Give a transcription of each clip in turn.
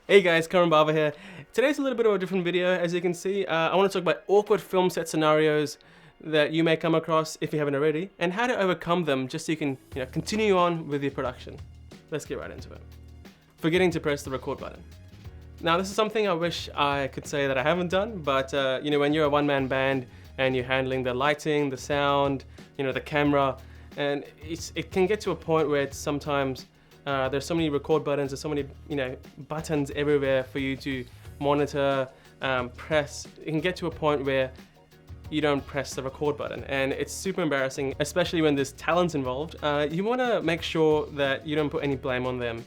Hey guys, Karan Bava here. Today's a little bit of a different video. As you can see, I want to talk about awkward film set scenarios that you may come across if you haven't already, and how to overcome them just so you can continue on with your production. Let's get right into it. Forgetting to press the record button. Now this is something I wish I could say that I haven't done, but when you're a one-man band and you're handling the lighting, the sound, the camera, and it can get to a point where it's sometimes there's so many record buttons, there's so many buttons everywhere for you to monitor, press. It can get to a point where you don't press the record button, and it's super embarrassing, especially when there's talent involved. You want to make sure that you don't put any blame on them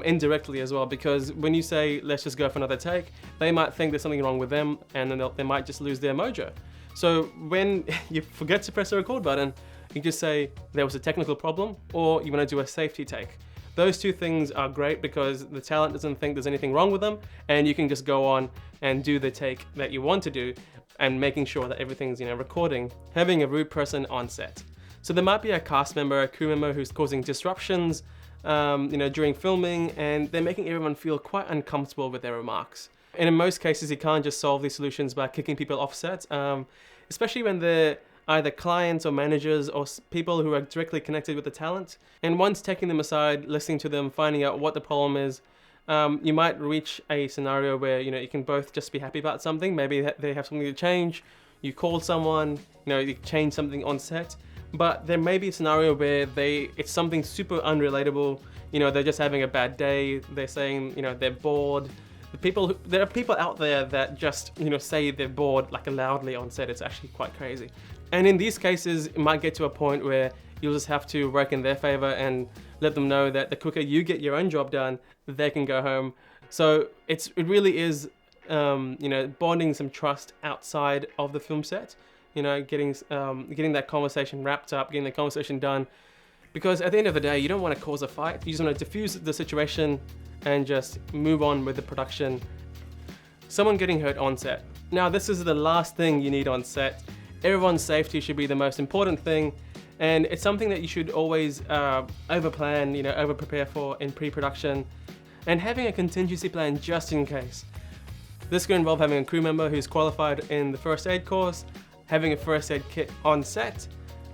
indirectly as well, because when you say let's just go for another take, they might think there's something wrong with them, and then they might just lose their mojo. So when you forget to press the record button, you just say there was a technical problem, or you want to do a safety take. Those two things are great because the talent doesn't think there's anything wrong with them, and you can just go on and do the take that you want to do, and making sure that everything's recording, having a rude person on set. So there might be a cast member, a crew member who's causing disruptions during filming, and they're making everyone feel quite uncomfortable with their remarks. And in most cases, you can't just solve these solutions by kicking people off set, especially when they're either clients or managers or people who are directly connected with the talent. And once taking them aside, listening to them, finding out what the problem is, you might reach a scenario where you can both just be happy about something. Maybe they have something to change. You call someone, you change something on set. But there may be a scenario where it's something super unrelatable. They're just having a bad day. They're saying they're bored. There are people out there that just say they're bored like loudly on set. It's actually quite crazy. And in these cases, it might get to a point where you'll just have to work in their favor and let them know that the quicker you get your own job done, they can go home. So it really is bonding some trust outside of the film set. Getting that conversation wrapped up, getting the conversation done. Because at the end of the day, you don't want to cause a fight. You just want to diffuse the situation and just move on with the production. Someone getting hurt on set. Now, this is the last thing you need on set. Everyone's safety should be the most important thing, and it's something that you should always over-plan, over-prepare for in pre-production, and having a contingency plan just in case. This could involve having a crew member who's qualified in the first aid course, having a first aid kit on set,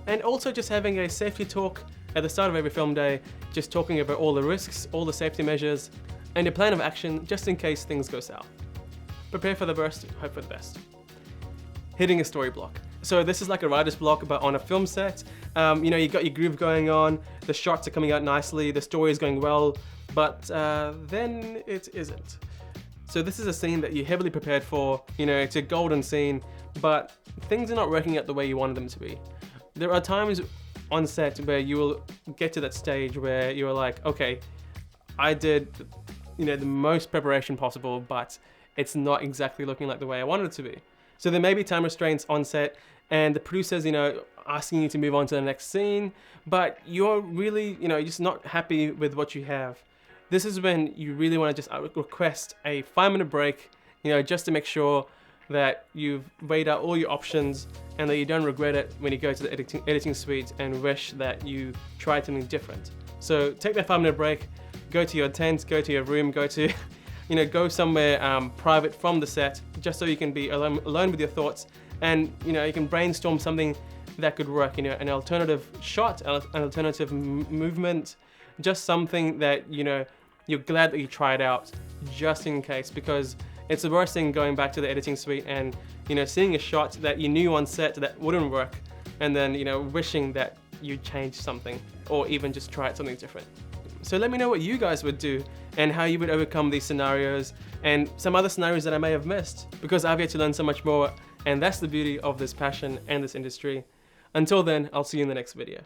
and also just having a safety talk at the start of every film day, just talking about all the risks, all the safety measures, and a plan of action just in case things go south. Prepare for the worst, hope for the best. Hitting a story block. So this is like a writer's block, but on a film set. You got your groove going on, the shots are coming out nicely, the story is going well, but then it isn't. So this is a scene that you're heavily prepared for, it's a golden scene, but things are not working out the way you wanted them to be. There are times on set where you will get to that stage where you're like, okay, I did the most preparation possible, but it's not exactly looking like the way I wanted it to be. So there may be time restraints on set, and the producer's, asking you to move on to the next scene, but you're really, just not happy with what you have. This is when you really want to just request a 5-minute break, just to make sure that you've weighed out all your options and that you don't regret it when you go to the editing suite and wish that you tried something different. So take that 5-minute break, go to your tent, go to your room, go to go somewhere private from the set, just so you can be alone with your thoughts, and you can brainstorm something that could work. An alternative shot, an alternative movement, just something that you're glad that you tried out, just in case, because it's the worst thing going back to the editing suite and seeing a shot that you knew on set that wouldn't work, and then wishing that you changed something or even just tried something different. So let me know what you guys would do and how you would overcome these scenarios and some other scenarios that I may have missed, because I've yet to learn so much more, and that's the beauty of this passion and this industry. Until then, I'll see you in the next video.